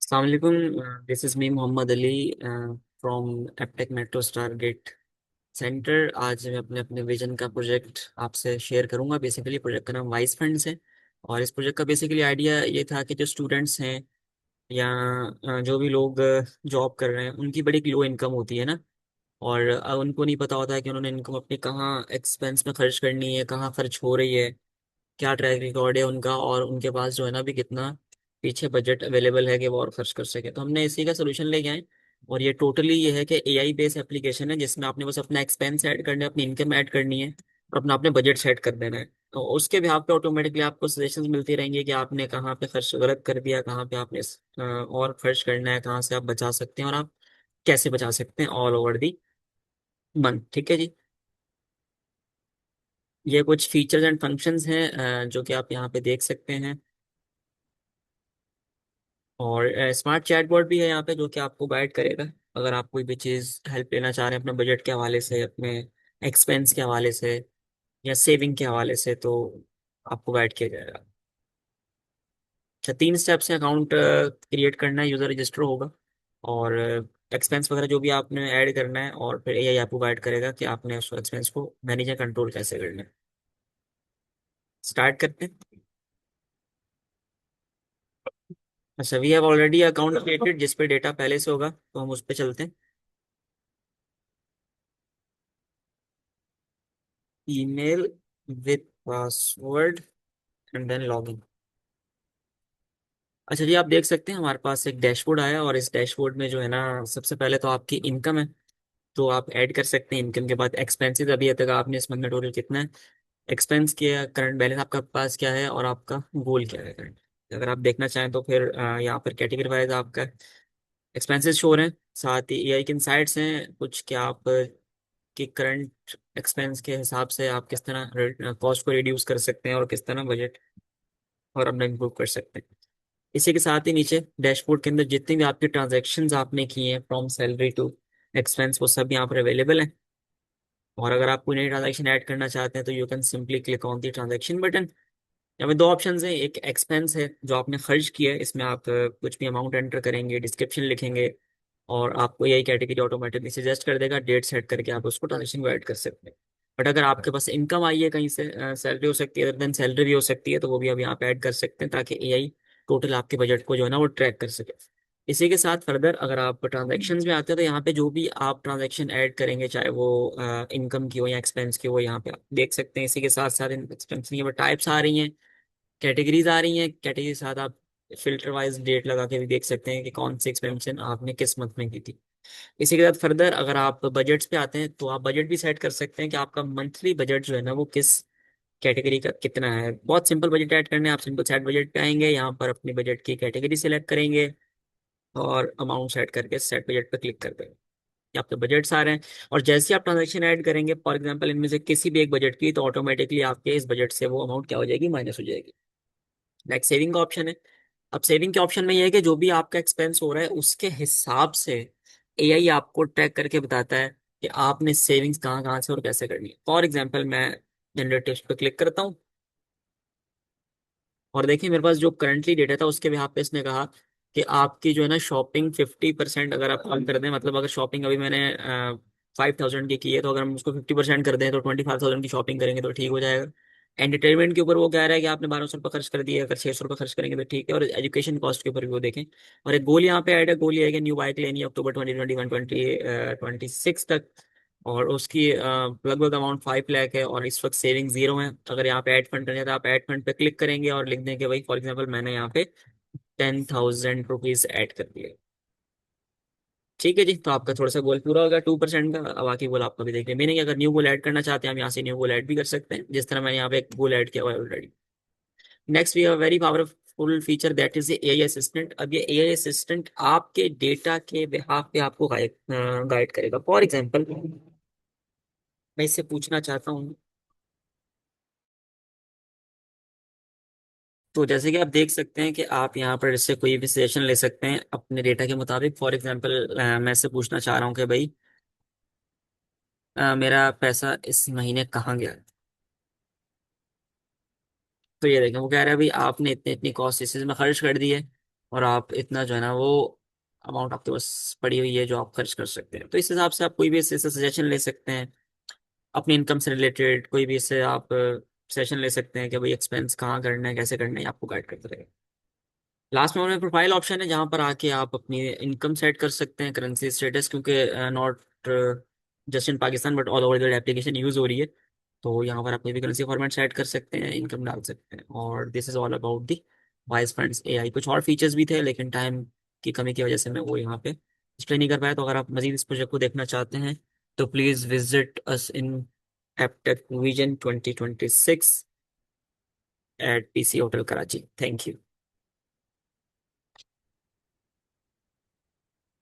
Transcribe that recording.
अस्सलाम वालेकुम। This is me Mohammad Ali from Aptech metro star gate centre. आज मैं अपने अपने विजन का प्रोजेक्ट आपसे शेयर करूंगा। बेसिकली प्रोजेक्ट का नाम वाइस फंड्स है। और इस प्रोजेक्ट का बेसिकली आइडिया ये था कि जो स्टूडेंट्स हैं या जो भी लोग जॉब कर रहे हैं उनकी बड़ी लो इनकम होती है ना। और उनको नहीं पता होता है कि उन्होंने इनकम अपनी कहाँ एक्सपेंस में खर्च करनी है, कहाँ खर्च हो रही है, क्या ट्रैक रिकॉर्ड है उनका, और उनके पास जो है ना भी कितना पीछे बजट अवेलेबल है कि वो और खर्च कर सके। तो हमने इसी का सोल्यूशन लेके आए। और ये टोटली ये है कि एआई बेस्ड एप्लीकेशन है जिसमें आपने बस अपना एक्सपेंस ऐड करना है, अपनी इनकम ऐड करनी है और अपना आपने बजट सेट कर देना है। तो उसके बिहाफ पे ऑटोमेटिकली आपको सजेशंस मिलती रहेंगी कि आपने कहाँ पे खर्च गलत कर दिया, कहाँ पे आपने और खर्च करना है, कहाँ से आप बचा सकते हैं और आप कैसे बचा सकते हैं ऑल ओवर दी मंथ। ठीक है जी। ये कुछ फीचर्स एंड फंक्शंस हैं जो कि आप यहाँ पे देख सकते हैं। और स्मार्ट चैटबॉट भी है यहाँ पे जो कि आपको गाइड करेगा। अगर आप कोई भी चीज़ हेल्प लेना चाह रहे हैं अपने बजट के हवाले से, अपने एक्सपेंस के हवाले से या सेविंग के हवाले से, तो आपको गाइड किया जाएगा। अच्छा, 3 स्टेप्स से अकाउंट क्रिएट करना है, यूज़र रजिस्टर होगा और एक्सपेंस वगैरह जो भी आपने ऐड करना है, और फिर एआई आपको गाइड करेगा कि आपने उस एक्सपेंस को मैनेज या कंट्रोल कैसे करना है। स्टार्ट करते हैं। अच्छा, we have already account created जिस पे डेटा पहले से होगा, तो हम उस पे चलते हैं। Email with password and then login. अच्छा जी, आप देख सकते हैं हमारे पास एक डैशबोर्ड आया और इस डैशबोर्ड में जो है ना सबसे पहले तो आपकी इनकम है। तो आप ऐड कर सकते हैं। इनकम के बाद एक्सपेंसेस, अभी तक आपने इस मंथ में टोटल कितना है एक्सपेंस किया, करंट बैलेंस आपका पास क्या है और आपका गोल क्या है करंट। अगर आप देखना चाहें तो फिर यहाँ पर कैटेगरी वाइज आपका एक्सपेंसेस शो हो रहे हैं। साथ ही एआई के इनसाइट्स हैं कुछ, क्या आप कि करंट एक्सपेंस के हिसाब से आप किस तरह कॉस्ट को रिड्यूस कर सकते हैं और किस तरह बजट और अपना इम्प्रूव कर सकते हैं। इसी के साथ ही नीचे डैशबोर्ड के अंदर जितनी भी आपकी ट्रांजैक्शंस आपने की हैं फ्रॉम सैलरी टू एक्सपेंस, वो सब यहाँ पर अवेलेबल है। और अगर आप कोई नई ट्रांजैक्शन ऐड करना चाहते हैं तो you can simply click on the transaction button. यहाँ पे 2 ऑप्शंस हैं। एक एक्सपेंस है जो आपने खर्च किया है, इसमें आप कुछ भी अमाउंट एंटर करेंगे, डिस्क्रिप्शन लिखेंगे और आपको यही कैटेगरी ऑटोमेटिकली सजेस्ट कर देगा। डेट सेट करके आप उसको ट्रांजेक्शन को ऐड कर सकते हैं। बट अगर आपके पास इनकम आई है कहीं से, सैलरी हो सकती है, अदर देन सैलरी भी हो सकती है, तो वो भी आप यहाँ पे ऐड कर सकते हैं ताकि एआई टोटल आपके बजट को जो है ना वो ट्रैक कर सके। इसी के साथ फर्दर अगर आप ट्रांजेक्शन्स में आते हैं तो यहाँ पे जो भी आप ट्रांजेक्शन ऐड करेंगे, चाहे वो इनकम की हो या एक्सपेंस की हो, यहाँ पे आप देख सकते हैं। इसी के साथ साथ इन एक्सपेंस की टाइप्स आ रही हैं, कैटेगरीज आ रही हैं। कैटेगरी के साथ आप फिल्टर वाइज डेट लगा के भी देख सकते हैं कि कौन सी एक्सपेंशन आपने किस मंथ में की थी। इसी के साथ फर्दर अगर आप बजट्स पे आते हैं तो आप बजट भी सेट कर सकते हैं कि आपका मंथली बजट जो है ना वो किस कैटेगरी का कितना है। बहुत सिंपल बजट ऐड करना है, आप सिंपल सेट बजट पे आएंगे, यहाँ पर अपनी बजट की कैटेगरी सिलेक्ट करेंगे और अमाउंट सेट करके सेट बजट पे क्लिक कर देंगे। ये आपके बजट्स आ रहे हैं। और जैसे ही आप ट्रांजेक्शन ऐड करेंगे, फॉर एग्जांपल इनमें से किसी भी एक बजट की, तो ऑटोमेटिकली आपके इस बजट से वो अमाउंट क्या हो जाएगी, माइनस हो जाएगी। नेक्स्ट सेविंग का ऑप्शन है। अब सेविंग के ऑप्शन में ये है कि जो भी आपका एक्सपेंस हो रहा है उसके हिसाब से एआई आपको ट्रैक करके बताता है कि आपने सेविंग्स कहाँ कहाँ से और कैसे करनी है। फॉर एग्जांपल मैं जनरेट टेक्स्ट पे क्लिक करता हूँ और देखिए मेरे पास जो करंटली डेटा था उसके बिहाफ पे इसने कहा कि आपकी जो है ना शॉपिंग 50% अगर आप कम कर दें, मतलब अगर शॉपिंग अभी मैंने 5,000 की है तो अगर हम उसको 50% कर दें तो 25,000 की शॉपिंग करेंगे तो ठीक हो जाएगा। एंटरटेनमेंट के ऊपर वो कह रहा है कि आपने 1,200 रुपये खर्च कर दिए, अगर 600 रुपये खर्च करेंगे तो ठीक है। और एजुकेशन कॉस्ट के ऊपर भी वो देखें। और एक गोल यहाँ पे ऐड है, गोल ये है कि न्यू बाइक लेनी है अक्टूबर 2021-2026 तक। और उसकी लगभग अमाउंट 5 लाख है और इस वक्त सेविंग 0 है। अगर यहाँ पे ऐड फंड करना है तो आप ऐड फंड पे क्लिक करेंगे और लिख देंगे भाई, फॉर एग्जांपल मैंने यहाँ पे 10,000 रुपीज ऐड कर दिए। ठीक है जी, तो आपका थोड़ा सा गोल पूरा होगा 2% का। अब बाकी गोल आपका भी देखिए, मीनिंग अगर न्यू गोल ऐड करना चाहते हैं हम यहाँ से न्यू गोल ऐड भी कर सकते हैं, जिस तरह मैंने यहाँ पे एक गोल ऐड किया हुआ है already. Next we have very powerful feature that is AI assistant. अब ये एआई असिस्टेंट आपके डेटा के बिहाफ पे आपको गाइड गाइड करेगा। फॉर एग्जांपल मैं इससे पूछना चाहता हूँ, तो जैसे कि आप देख सकते हैं कि आप यहाँ पर इससे कोई भी सजेशन ले सकते हैं अपने डेटा के मुताबिक। फॉर एग्जांपल मैं इससे पूछना चाह रहा हूँ कि भाई मेरा पैसा इस महीने कहाँ गया। तो ये देखें वो कह रहा है भाई आपने इतने इतनी कॉस्ट इस चीज़ में खर्च कर दी है। और आप इतना जो है ना वो अमाउंट आपके पास पड़ी हुई है जो आप खर्च कर सकते हैं। तो इस हिसाब से आप कोई भी इससे सजेशन ले सकते हैं अपनी इनकम से रिलेटेड, कोई भी इससे आप सेशन ले सकते हैं कि भाई एक्सपेंस कहाँ करना है, कैसे करना है, आपको गाइड करते रहेगा। लास्ट में हमारे प्रोफाइल ऑप्शन है जहाँ पर आके आप अपनी इनकम सेट कर सकते हैं, करेंसी स्टेटस, क्योंकि not just in Pakistan but all over the application use हो रही है। तो यहाँ पर आप कोई भी करेंसी फॉर्मेट सेट कर सकते हैं, इनकम डाल सकते हैं। और this is all about the wise funds AI. कुछ और फीचर्स भी थे लेकिन टाइम की कमी की वजह से मैं वो यहाँ पे डिस्प्ले नहीं कर पाया। तो अगर आप मजीद इस प्रोजेक्ट को देखना चाहते हैं तो please visit us in Aptech vision 2026 at PC hotel Karachi. Thank you.